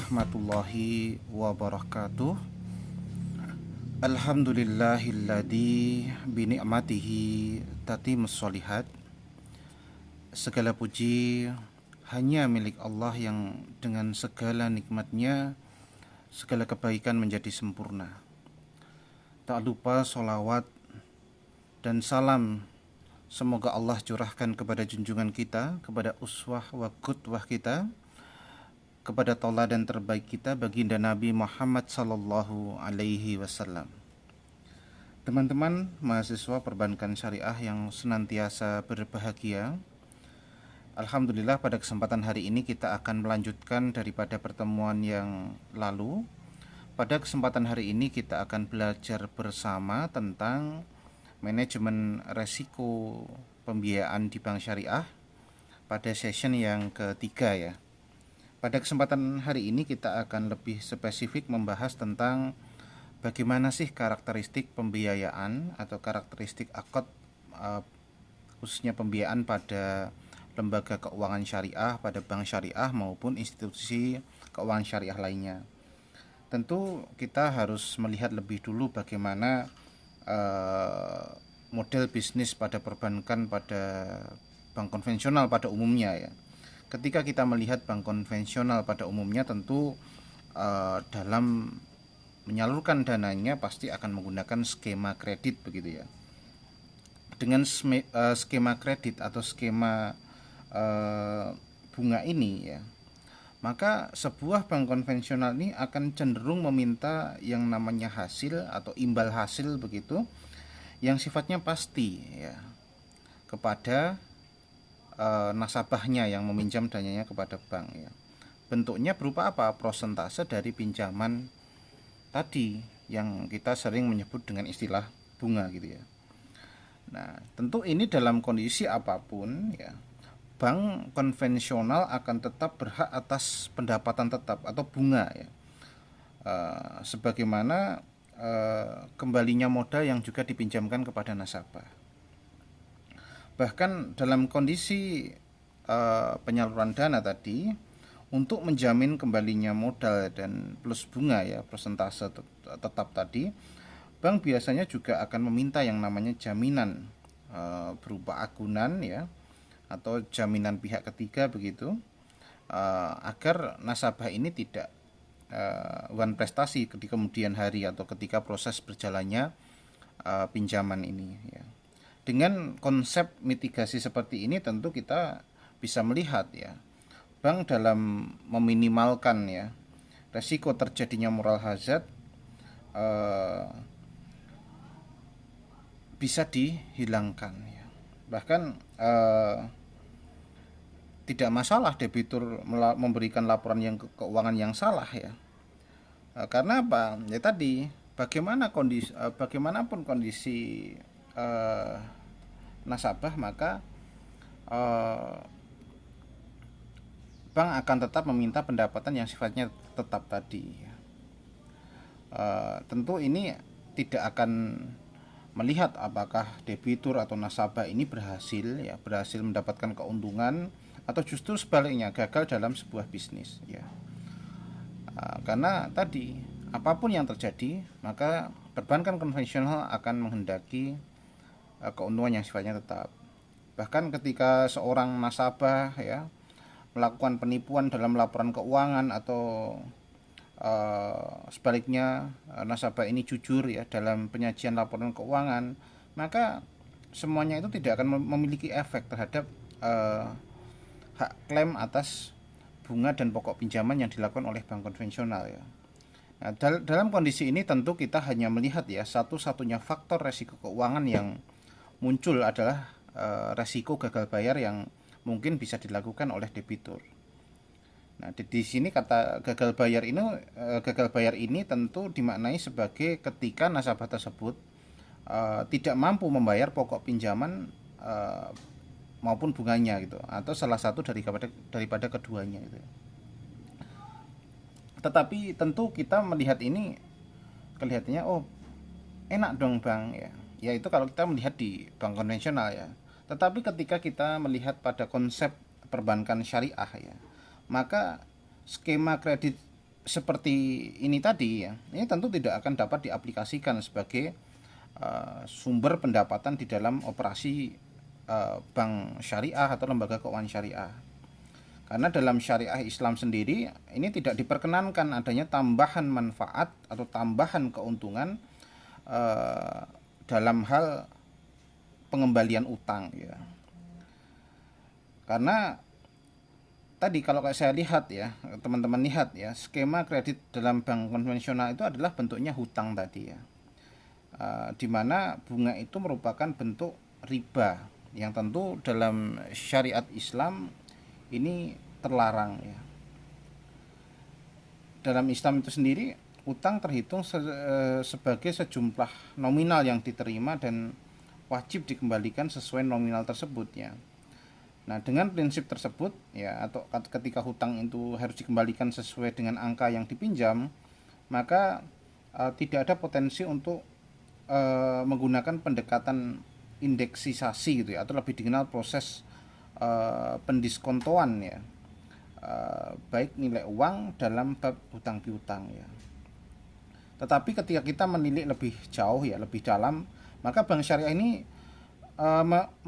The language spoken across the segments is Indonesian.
warahmatullahi wabarakatuh. Alhamdulillahilladzi bini'matihi tatimmus sholihat. Segala puji hanya milik Allah yang dengan segala nikmatnya segala kebaikan menjadi sempurna. Tak lupa sholawat dan salam semoga Allah curahkan kepada junjungan kita, kepada uswah wa qudwah kita, kepada tauladan terbaik kita, baginda Nabi Muhammad sallallahu alaihi wasallam. Teman-teman mahasiswa perbankan syariah yang senantiasa berbahagia, alhamdulillah pada kesempatan hari ini kita akan melanjutkan daripada pertemuan yang lalu. Pada kesempatan hari ini kita akan belajar bersama tentang manajemen resiko pembiayaan di bank syariah pada session yang ketiga ya. Pada kesempatan hari ini kita akan lebih spesifik membahas tentang bagaimana sih karakteristik pembiayaan atau karakteristik akad khususnya pembiayaan pada lembaga keuangan syariah, pada bank syariah maupun institusi keuangan syariah lainnya. Tentu kita harus melihat lebih dulu bagaimana model bisnis pada perbankan pada bank konvensional pada umumnya ya. Ketika kita melihat bank konvensional pada umumnya tentu dalam menyalurkan dananya pasti akan menggunakan skema kredit begitu ya. Dengan skema kredit atau skema bunga ini ya, maka sebuah bank konvensional ini akan cenderung meminta yang namanya hasil atau imbal hasil begitu yang sifatnya pasti ya kepada nasabahnya yang meminjam dananya kepada bank ya. Bentuknya berupa apa? Prosentase dari pinjaman tadi yang kita sering menyebut dengan istilah bunga gitu ya. Nah, tentu ini dalam kondisi apapun ya, bank konvensional akan tetap berhak atas pendapatan tetap atau bunga ya. Sebagaimana kembalinya modal yang juga dipinjamkan kepada nasabah. Bahkan dalam kondisi penyaluran dana tadi, untuk menjamin kembalinya modal dan plus bunga ya, persentase tetap tadi, bank biasanya juga akan meminta yang namanya jaminan berupa agunan ya, atau jaminan pihak ketiga begitu, agar nasabah ini tidak one prestasi di kemudian hari atau ketika proses berjalannya pinjaman ini ya. Dengan konsep mitigasi seperti ini tentu kita bisa melihat ya, bank dalam meminimalkan ya resiko terjadinya moral hazard bisa dihilangkan ya. Bahkan tidak masalah debitur memberikan laporan yang keuangan yang salah ya. Karena apa? Ya tadi bagaimanapun kondisi nasabah, maka bank akan tetap meminta pendapatan yang sifatnya tetap tadi. Tentu ini tidak akan melihat apakah debitur atau nasabah ini berhasil mendapatkan keuntungan atau justru sebaliknya gagal dalam sebuah bisnis ya. Karena tadi apapun yang terjadi, maka perbankan konvensional akan menghendaki keuntungan yang sifatnya tetap. Bahkan ketika seorang nasabah ya melakukan penipuan dalam laporan keuangan atau sebaliknya nasabah ini jujur ya dalam penyajian laporan keuangan, maka semuanya itu tidak akan memiliki efek terhadap hak klaim atas bunga dan pokok pinjaman yang dilakukan oleh bank konvensional ya. Nah, dalam kondisi ini tentu kita hanya melihat ya, satu-satunya faktor resiko keuangan yang muncul adalah resiko gagal bayar yang mungkin bisa dilakukan oleh debitur. Nah, di sini kata gagal bayar ini tentu dimaknai sebagai ketika nasabah tersebut tidak mampu membayar pokok pinjaman maupun bunganya gitu, atau salah satu daripada keduanya gitu. Tetapi tentu kita melihat ini kelihatannya enak dong bang ya. Ya itu kalau kita melihat di bank konvensional ya. Tetapi ketika kita melihat pada konsep perbankan syariah ya, maka skema kredit seperti ini tadi ya, ini tentu tidak akan dapat diaplikasikan sebagai sumber pendapatan di dalam operasi bank syariah atau lembaga keuangan syariah. Karena dalam syariah Islam sendiri ini tidak diperkenankan adanya tambahan manfaat atau tambahan keuntungan dalam hal pengembalian utang ya. Karena tadi kalau saya lihat ya, teman-teman lihat ya, skema kredit dalam bank konvensional itu adalah bentuknya hutang tadi ya. Di mana bunga itu merupakan bentuk riba yang tentu dalam syariat Islam ini terlarang ya. Dalam Islam itu sendiri utang terhitung sebagai sejumlah nominal yang diterima dan wajib dikembalikan sesuai nominal tersebut ya. Nah, dengan prinsip tersebut ya, atau ketika hutang itu harus dikembalikan sesuai dengan angka yang dipinjam, maka tidak ada potensi untuk menggunakan pendekatan indeksisasi gitu ya, atau lebih dikenal proses pendiskontoan ya, baik nilai uang dalam bab hutang piutang ya. Tetapi ketika kita menilik lebih jauh ya, lebih dalam, maka bank syariah ini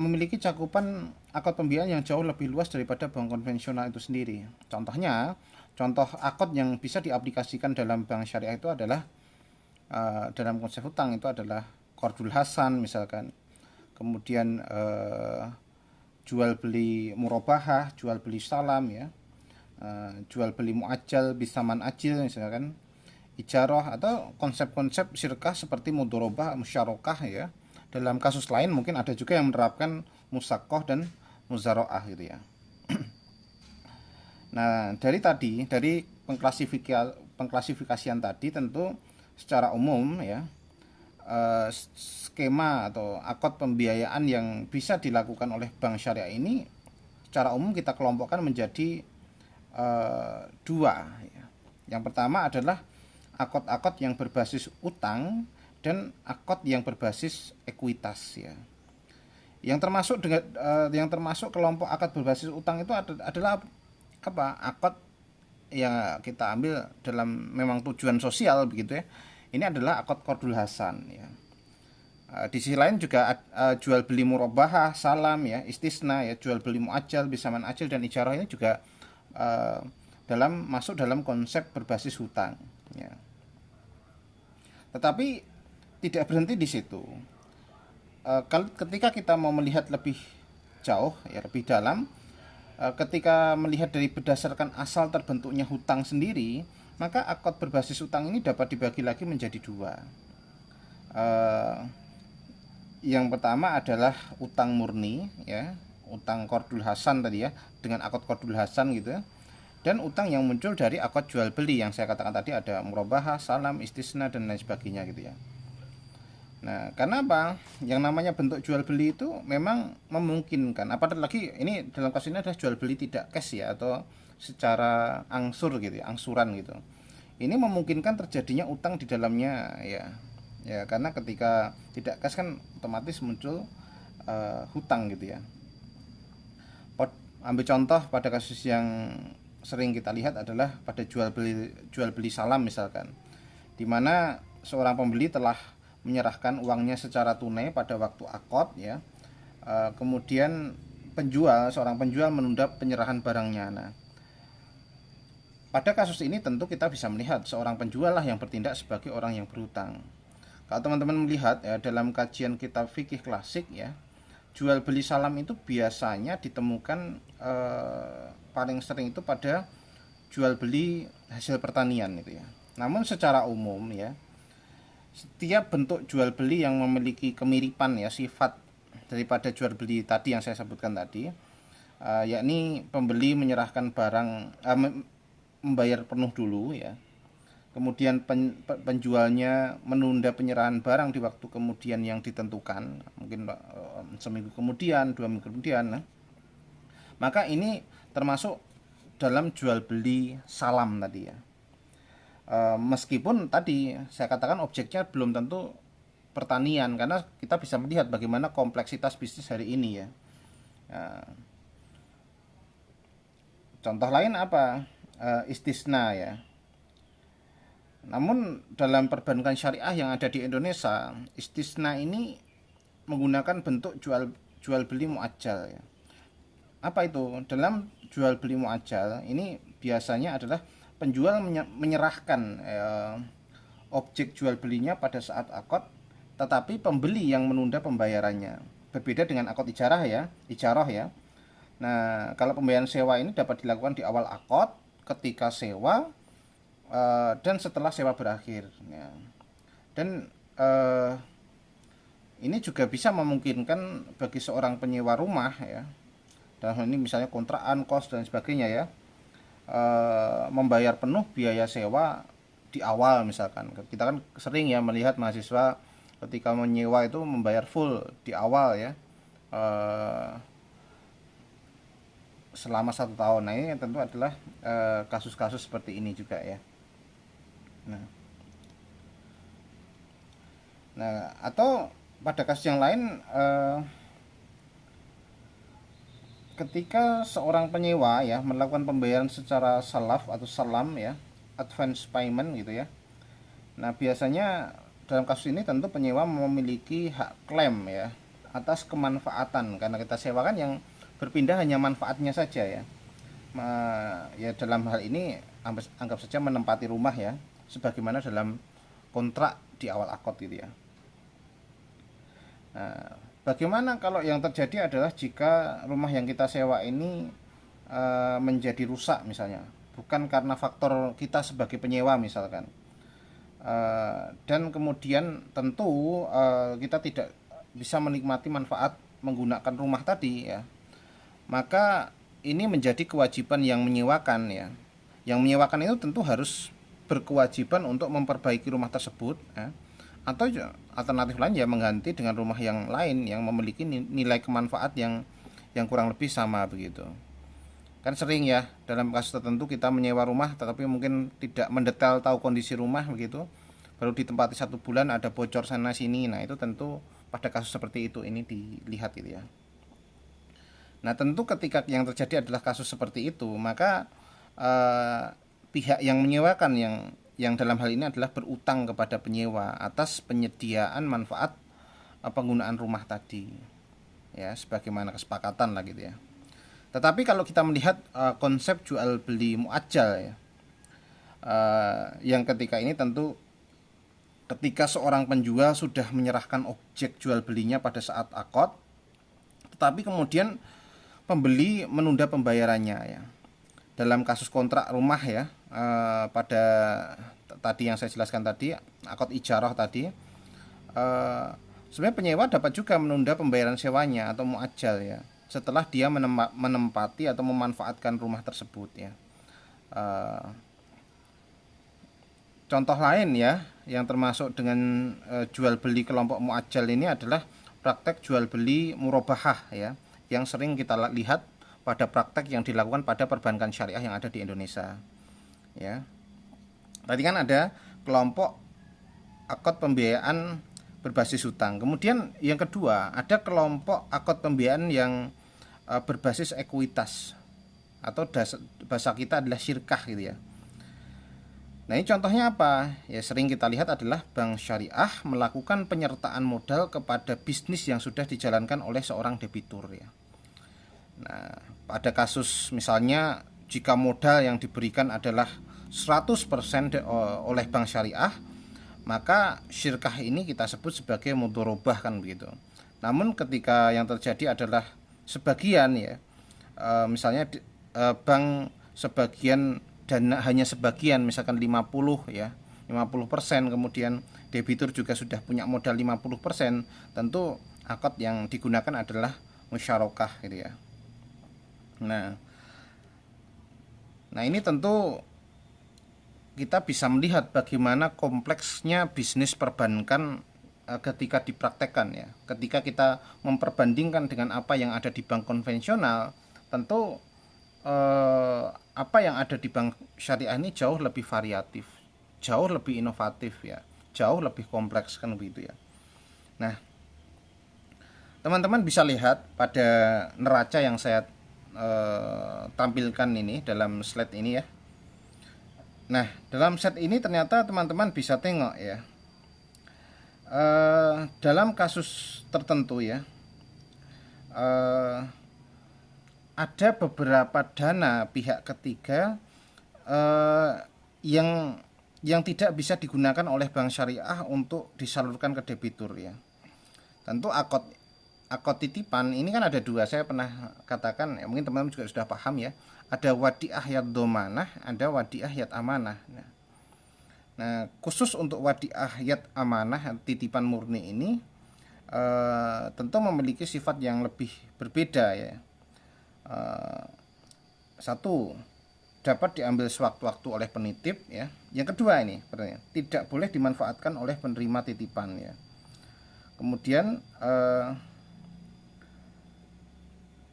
memiliki cakupan akad pembiayaan yang jauh lebih luas daripada bank konvensional itu sendiri. Contohnya, contoh akad yang bisa diaplikasikan dalam bank syariah itu adalah dalam konsep hutang itu adalah qardul hasan misalkan, kemudian jual beli murabahah, jual beli salam ya, jual beli muajjal bisaman ajil misalkan, ijarah, atau konsep-konsep syirkah seperti mudharabah, musyarakah ya. Dalam kasus lain mungkin ada juga yang menerapkan musaqqah dan muzaraah gitu ya. Nah, dari pengklasifikasian tadi tentu secara umum ya, skema atau akad pembiayaan yang bisa dilakukan oleh bank syariah ini secara umum kita kelompokkan menjadi dua ya. Yang pertama adalah akad-akad yang berbasis utang dan akad yang berbasis ekuitas ya. Yang termasuk kelompok akad berbasis utang itu adalah apa? Akad yang kita ambil dalam memang tujuan sosial begitu ya. Ini adalah akad qardul hasan ya. Di sisi lain juga jual beli murabahah, salam ya, istisna ya, jual beli muajjal, bisaman ajil, dan ijarah ini juga masuk dalam konsep berbasis hutang ya. Tetapi tidak berhenti di situ. Ketika kita mau melihat lebih jauh ya, lebih dalam, ketika melihat dari berdasarkan asal terbentuknya hutang sendiri, maka akad berbasis hutang ini dapat dibagi lagi menjadi dua. Yang pertama adalah utang murni ya, utang qardul hasan tadi ya, dengan akad qardul hasan gitu ya. Dan utang yang muncul dari akad jual beli yang saya katakan tadi, ada murabahah, salam, istisna, dan lain sebagainya gitu ya. Nah, karena apa? Yang namanya bentuk jual beli itu memang memungkinkan. Apalagi ini dalam kasus ini adalah jual beli tidak cash ya, atau secara angsur gitu ya, angsuran gitu. Ini memungkinkan terjadinya utang di dalamnya ya. Ya, karena ketika tidak cash kan otomatis muncul hutang gitu ya. Ambil contoh pada kasus yang sering kita lihat adalah pada jual beli salam misalkan, di mana seorang pembeli telah menyerahkan uangnya secara tunai pada waktu akad ya, kemudian seorang penjual menunda penyerahan barangnya. Nah, pada kasus ini tentu kita bisa melihat seorang penjual lah yang bertindak sebagai orang yang berhutang. Kalau teman-teman melihat ya, dalam kajian kitab fikih klasik ya, jual beli salam itu biasanya ditemukan paling sering itu pada jual beli hasil pertanian itu ya. Namun secara umum ya, setiap bentuk jual beli yang memiliki kemiripan ya, sifat daripada jual beli tadi yang saya sebutkan tadi, yakni pembeli menyerahkan barang, membayar penuh dulu ya, kemudian penjualnya menunda penyerahan barang di waktu kemudian yang ditentukan, mungkin seminggu kemudian, 2 minggu kemudian. Nah, maka ini termasuk dalam jual beli salam tadi ya. Meskipun tadi saya katakan objeknya belum tentu pertanian, karena kita bisa melihat bagaimana kompleksitas bisnis hari ini ya. Contoh lain apa? Istisna ya. Namun dalam perbankan syariah yang ada di Indonesia, istisna ini menggunakan bentuk jual beli muajjal ya. Apa itu? Dalam jual beli muajjal ini biasanya adalah penjual menyerahkan objek jual belinya pada saat akad, tetapi pembeli yang menunda pembayarannya. Berbeda dengan akad ijarah ya, ijarah ya. Nah, kalau pembayaran sewa ini dapat dilakukan di awal akad, ketika sewa, dan setelah sewa berakhir. Ya. Dan ini juga bisa memungkinkan bagi seorang penyewa rumah ya, dalam hal ini misalnya kontrakan, kos dan sebagainya ya, membayar penuh biaya sewa di awal misalkan. Kita kan sering ya melihat mahasiswa ketika menyewa itu membayar full di awal ya, selama 1 tahun. Nah ini tentu adalah kasus-kasus seperti ini juga ya. Nah, nah atau pada kasus yang lain, ketika seorang penyewa ya melakukan pembayaran secara salaf atau salam ya, advance payment gitu ya. Nah, biasanya dalam kasus ini tentu penyewa memiliki hak klaim ya atas kemanfaatan, karena kita sewakan yang berpindah hanya manfaatnya saja ya. Ya dalam hal ini anggap saja menempati rumah ya, sebagaimana dalam kontrak di awal akad gitu ya. Nah, bagaimana kalau yang terjadi adalah jika rumah yang kita sewa ini menjadi rusak misalnya, bukan karena faktor kita sebagai penyewa misalkan. Dan kemudian tentu kita tidak bisa menikmati manfaat menggunakan rumah tadi ya, maka ini menjadi kewajiban yang menyewakan ya. Yang menyewakan itu tentu harus berkewajiban untuk memperbaiki rumah tersebut ya. Atau alternatif lain ya mengganti dengan rumah yang lain yang memiliki nilai kemanfaat yang kurang lebih sama begitu. Kan sering ya dalam kasus tertentu kita menyewa rumah tetapi mungkin tidak mendetail tahu kondisi rumah begitu, baru ditempati 1 bulan ada bocor sana sini. Nah itu tentu pada kasus seperti itu ini dilihat gitu ya. Nah tentu ketika yang terjadi adalah kasus seperti itu, maka pihak yang menyewakan yang dalam hal ini adalah berutang kepada penyewa atas penyediaan manfaat penggunaan rumah tadi ya, sebagaimana kesepakatan lah gitu ya. Tetapi kalau kita melihat konsep jual beli muajjal ya, yang ketika ini tentu ketika seorang penjual sudah menyerahkan objek jual belinya pada saat akad, tetapi kemudian pembeli menunda pembayarannya ya. Dalam kasus kontrak rumah ya, pada tadi yang saya jelaskan tadi, akad ijarah tadi, sebenarnya penyewa dapat juga menunda pembayaran sewanya atau muajjal ya, setelah dia menempati atau memanfaatkan rumah tersebut ya. Contoh lain ya yang termasuk dengan jual beli kelompok muajjal ini adalah praktek jual beli murabahah ya, yang sering kita lihat pada praktek yang dilakukan pada perbankan syariah yang ada di Indonesia ya. Tadi kan ada kelompok akad pembiayaan berbasis hutang. Kemudian yang kedua ada kelompok akad pembiayaan yang berbasis ekuitas, atau bahasa kita adalah syirkah gitu ya. Nah ini contohnya apa? Ya sering kita lihat adalah bank syariah melakukan penyertaan modal kepada bisnis yang sudah dijalankan oleh seorang debitur ya. Nah pada kasus misalnya jika modal yang diberikan adalah 100% oleh bank syariah, maka syirkah ini kita sebut sebagai mudharabah kan begitu. Namun ketika yang terjadi adalah sebagian ya, misalnya bank sebagian dan hanya sebagian misalkan 50 ya, 50%, kemudian debitur juga sudah punya modal 50%, tentu akad yang digunakan adalah musyarakah gitu ya. Nah ini tentu kita bisa melihat bagaimana kompleksnya bisnis perbankan ketika dipraktekkan ya. Ketika kita memperbandingkan dengan apa yang ada di bank konvensional, tentu apa yang ada di bank syariah ini jauh lebih variatif, jauh lebih inovatif ya, jauh lebih kompleks kan begitu ya. Nah, teman-teman bisa lihat pada neraca yang saya tampilkan ini dalam slide ini ya. Nah, dalam set ini ternyata teman-teman bisa tengok ya, dalam kasus tertentu ya, eh, ada beberapa dana pihak ketiga eh, yang tidak bisa digunakan oleh bank syariah untuk disalurkan ke debitur ya. Tentu akad titipan ini kan ada dua, saya pernah katakan ya, mungkin teman-teman juga sudah paham ya. Ada wadiah yat domanah, ada wadiah yat amanah. Nah, khusus untuk wadiah yat amanah titipan murni ini tentu memiliki sifat yang lebih berbeda ya. Satu, dapat diambil sewaktu-waktu oleh penitip ya. Yang kedua ini pertanyaan, tidak boleh dimanfaatkan oleh penerima titipan ya. Kemudian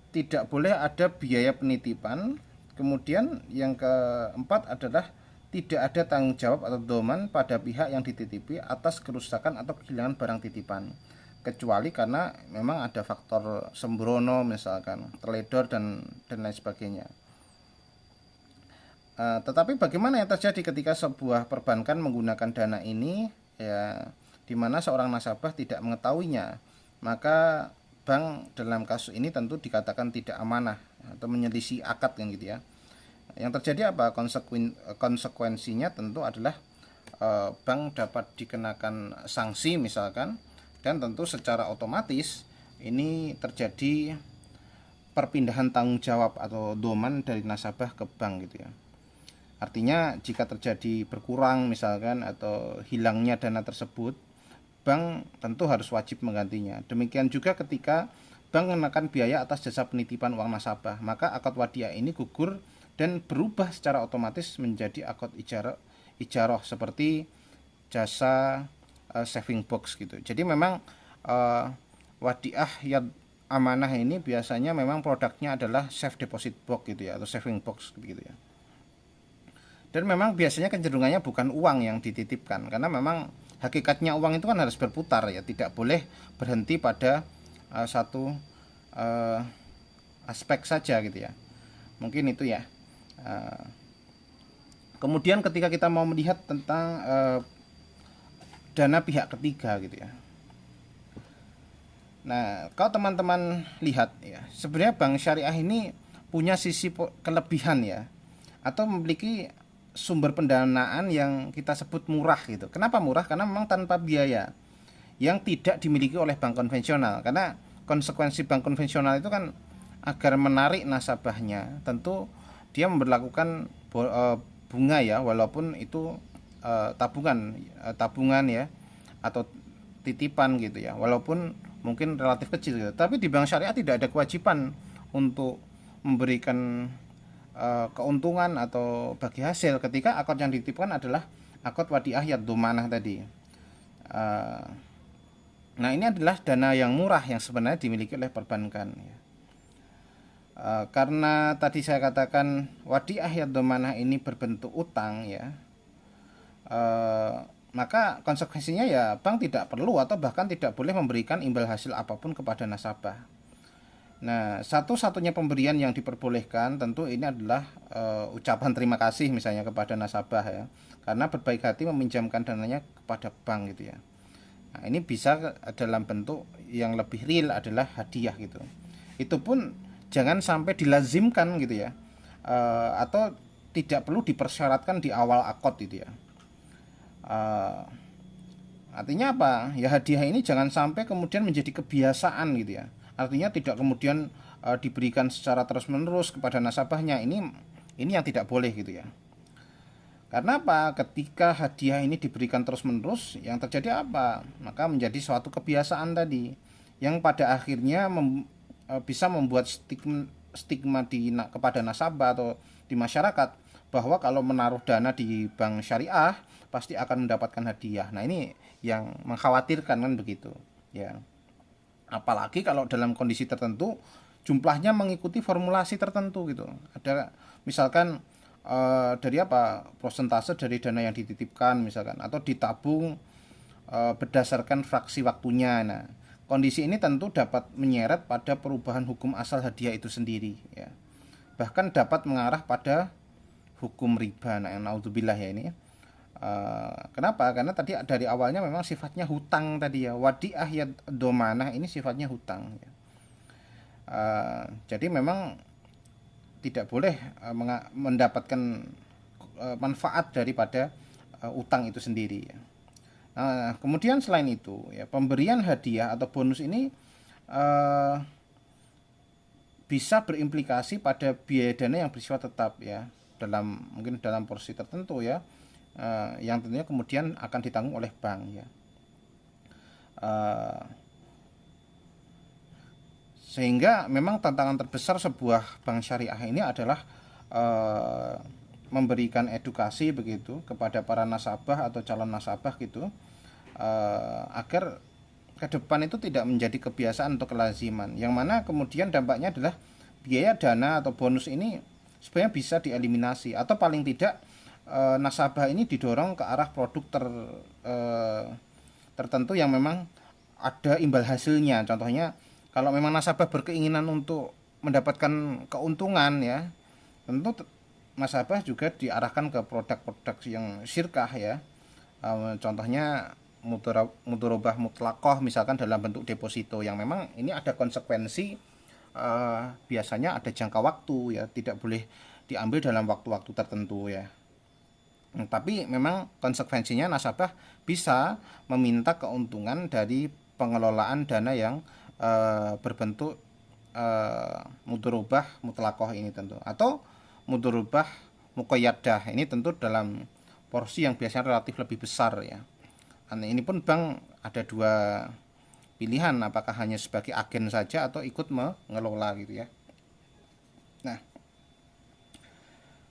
tidak boleh ada biaya penitipan. Kemudian yang keempat adalah tidak ada tanggung jawab atau doman pada pihak yang dititipi atas kerusakan atau kehilangan barang titipan, kecuali karena memang ada faktor sembrono misalkan teledor dan lain sebagainya. Tetapi bagaimana yang terjadi ketika sebuah perbankan menggunakan dana ini ya, di mana seorang nasabah tidak mengetahuinya, maka bank dalam kasus ini tentu dikatakan tidak amanah atau menyelisih akad kan gitu ya. Yang terjadi apa? Konsekuensinya tentu adalah bank dapat dikenakan sanksi misalkan, dan tentu secara otomatis ini terjadi perpindahan tanggung jawab atau doman dari nasabah ke bank gitu ya. Artinya jika terjadi berkurang misalkan atau hilangnya dana tersebut, bank tentu harus wajib menggantinya. Demikian juga ketika bank mengenakan biaya atas jasa penitipan uang nasabah, maka akad wadiah ini gugur dan berubah secara otomatis menjadi akad ijaroh seperti jasa saving box gitu. Jadi memang wadiah yang amanah ini biasanya memang produknya adalah safe deposit box gitu ya, atau saving box gitu ya. Dan memang biasanya kecenderungannya bukan uang yang dititipkan, karena memang hakikatnya uang itu kan harus berputar ya, tidak boleh berhenti pada satu aspek saja gitu ya. Mungkin itu ya. Kemudian ketika kita mau melihat tentang dana pihak ketiga gitu ya. Nah, kalau teman-teman lihat ya, sebenarnya bank syariah ini punya sisi kelebihan ya, atau memiliki sumber pendanaan yang kita sebut murah gitu. Kenapa murah? Karena memang tanpa biaya yang tidak dimiliki oleh bank konvensional. Karena konsekuensi bank konvensional itu kan agar menarik nasabahnya, tentu dia memberlakukan bunga ya, walaupun itu tabungan ya, atau titipan gitu ya, walaupun mungkin relatif kecil gitu. Tapi di bank syariah tidak ada kewajiban untuk memberikan keuntungan atau bagi hasil ketika akad yang dititipkan adalah akad wadiah yat domanah tadi. Nah, ini adalah dana yang murah yang sebenarnya dimiliki oleh perbankan ya. Karena tadi saya katakan wadiah yat domanah ini berbentuk utang ya, maka konsekuensinya ya bank tidak perlu atau bahkan tidak boleh memberikan imbal hasil apapun kepada nasabah. Nah, satu-satunya pemberian yang diperbolehkan tentu ini adalah ucapan terima kasih misalnya kepada nasabah ya, karena berbaik hati meminjamkan dananya kepada bank gitu ya. Nah, ini bisa dalam bentuk yang lebih real adalah hadiah gitu. Itu pun jangan sampai dilazimkan gitu ya, atau tidak perlu dipersyaratkan di awal akad gitu ya. Artinya apa? Ya hadiah ini jangan sampai kemudian menjadi kebiasaan gitu ya. Artinya tidak kemudian diberikan secara terus-menerus kepada nasabahnya. Ini yang tidak boleh gitu ya. Karena apa? Ketika hadiah ini diberikan terus-menerus, yang terjadi apa? Maka menjadi suatu kebiasaan tadi, yang pada akhirnya bisa membuat stigma kepada nasabah atau di masyarakat bahwa kalau menaruh dana di bank syariah pasti akan mendapatkan hadiah. Nah, ini yang mengkhawatirkan kan begitu ya. Apalagi kalau dalam kondisi tertentu jumlahnya mengikuti formulasi tertentu gitu. Ada misalkan dari persentase dari dana yang dititipkan misalkan, atau ditabung berdasarkan fraksi waktunya. Nah, kondisi ini tentu dapat menyeret pada perubahan hukum asal hadiah itu sendiri ya. Bahkan dapat mengarah pada hukum riba. Nah, naudzubillah ya ini. Kenapa? Karena tadi dari awalnya memang sifatnya hutang tadi ya. Wadiah ya domanah ini sifatnya hutang ya. Jadi memang tidak boleh mendapatkan manfaat daripada utang itu sendiri ya. Nah, kemudian selain itu ya, pemberian hadiah atau bonus ini bisa berimplikasi pada biaya dana yang bersifat tetap ya, mungkin dalam porsi tertentu ya, yang tentunya kemudian akan ditanggung oleh bank ya. Sehingga memang tantangan terbesar sebuah bank syariah ini adalah memberikan edukasi begitu kepada para nasabah atau calon nasabah gitu, agar ke depan itu tidak menjadi kebiasaan atau kelaziman, yang mana kemudian dampaknya adalah biaya dana atau bonus ini sebenarnya bisa dieliminasi, atau paling tidak nasabah ini didorong ke arah produk tertentu yang memang ada imbal hasilnya. Contohnya kalau memang nasabah berkeinginan untuk mendapatkan keuntungan ya, tentu nasabah juga diarahkan ke produk-produk yang syirkah ya. Contohnya mudorobah mutlakoh misalkan dalam bentuk deposito, yang memang ini ada konsekuensi, biasanya ada jangka waktu ya, tidak boleh diambil dalam waktu-waktu tertentu ya. Tapi memang konsekuensinya nasabah bisa meminta keuntungan dari pengelolaan dana yang berbentuk mudorobah mutlakoh ini tentu, atau mudorobah muqayyadah ini tentu dalam porsi yang biasanya relatif lebih besar ya. Nah, ini pun bank ada dua pilihan, apakah hanya sebagai agen saja atau ikut mengelola gitu ya. Nah,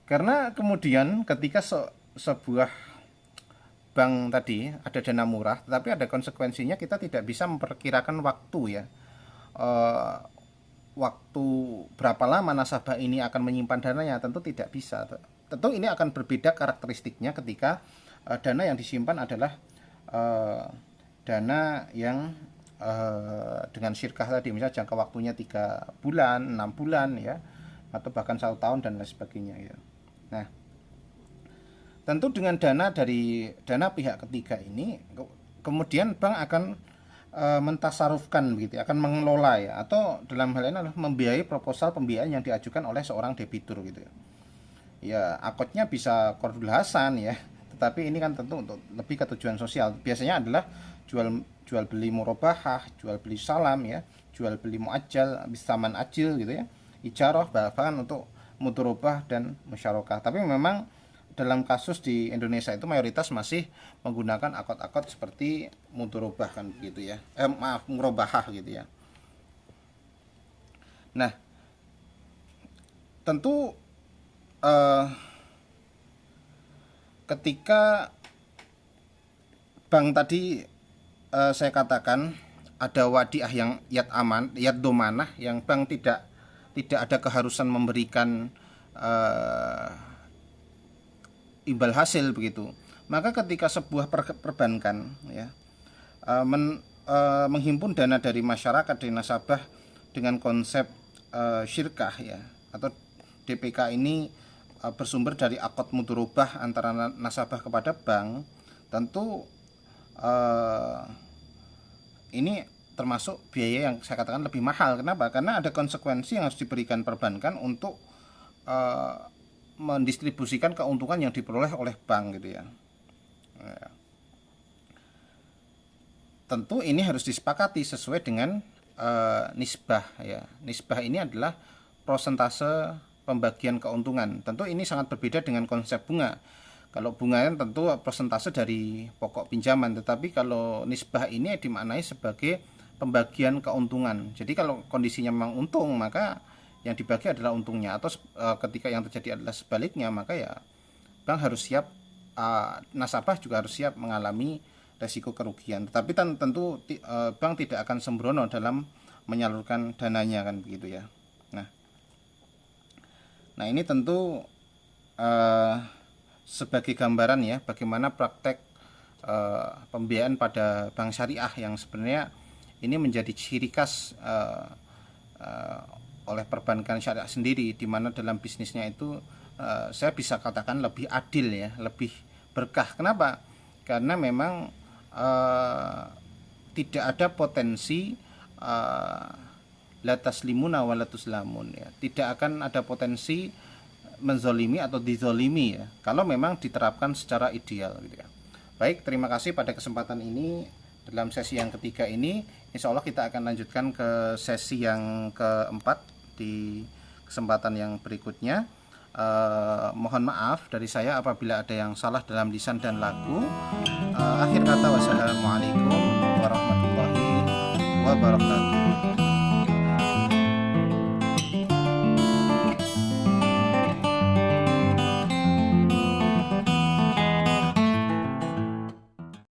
karena kemudian ketika sebuah bank tadi ada dana murah, tetapi ada konsekuensinya, kita tidak bisa memperkirakan waktu ya. Waktu berapa lama nasabah ini akan menyimpan dananya, tentu tidak bisa. Tentu ini akan berbeda karakteristiknya ketika dana yang disimpan adalah dana yang dengan syirkah tadi, misalnya jangka waktunya 3 bulan, 6 bulan ya, atau bahkan 1 tahun dan lain sebagainya ya. Nah, tentu dengan dana dari dana pihak ketiga ini kemudian bank akan mentasarufkan begitu, akan mengelola ya, atau dalam hal ini adalah membiayai proposal pembiayaan yang diajukan oleh seorang debitur gitu ya. Ya, akotnya bisa Qardul Hasan ya, tetapi ini kan tentu untuk lebih ke tujuan sosial. Biasanya adalah jual beli murabahah, jual beli salam ya, jual beli muajjal, bisaman ajil gitu ya, ijarah, bahkan untuk mudorobah dan musyarakah. Tapi memang dalam kasus di Indonesia itu mayoritas masih menggunakan akot-akot seperti mudorobah kan begitu ya, murabahah gitu ya. Nah, tentu ketika bank tadi saya katakan ada wadiah yang yad aman, yad domanah, yang bank tidak ada keharusan memberikan imbal hasil begitu. Maka ketika sebuah perbankan ya menghimpun dana dari masyarakat, dari nasabah dengan konsep syirkah ya, atau DPK ini bersumber dari akad mudorobah antara nasabah kepada bank, tentu ini termasuk biaya yang saya katakan lebih mahal. Kenapa? Karena ada konsekuensi yang harus diberikan perbankan untuk mendistribusikan keuntungan yang diperoleh oleh bank gitu ya. Nah, tentu ini harus disepakati sesuai dengan nisbah ya. Nisbah ini adalah prosentase pembagian keuntungan. Tentu ini sangat berbeda dengan konsep bunga. Kalau bunga kan tentu persentase dari pokok pinjaman, tetapi kalau nisbah ini dimaknai sebagai pembagian keuntungan. Jadi kalau kondisinya memang untung, maka yang dibagi adalah untungnya, atau ketika yang terjadi adalah sebaliknya, maka ya bank harus siap, nasabah juga harus siap mengalami resiko kerugian. Tetapi tentu bank tidak akan sembrono dalam menyalurkan dananya kan begitu ya. Nah ini tentu sebagai gambaran ya bagaimana praktek pembiayaan pada bank syariah yang sebenarnya ini menjadi ciri khas oleh perbankan syariah sendiri, di mana dalam bisnisnya itu saya bisa katakan lebih adil ya, lebih berkah. Kenapa? Karena memang tidak ada potensi la taslimuna wa la tuslamun ya. Tidak akan ada potensi menzolimi atau dizolimi ya, kalau memang diterapkan secara ideal gitu ya. Baik, terima kasih pada kesempatan ini. Dalam sesi yang ketiga ini, insya Allah kita akan lanjutkan ke sesi yang keempat di kesempatan yang berikutnya. Mohon maaf dari saya apabila ada yang salah dalam lisan dan lagu. Akhir kata, wassalamualaikum warahmatullahi wabarakatuh.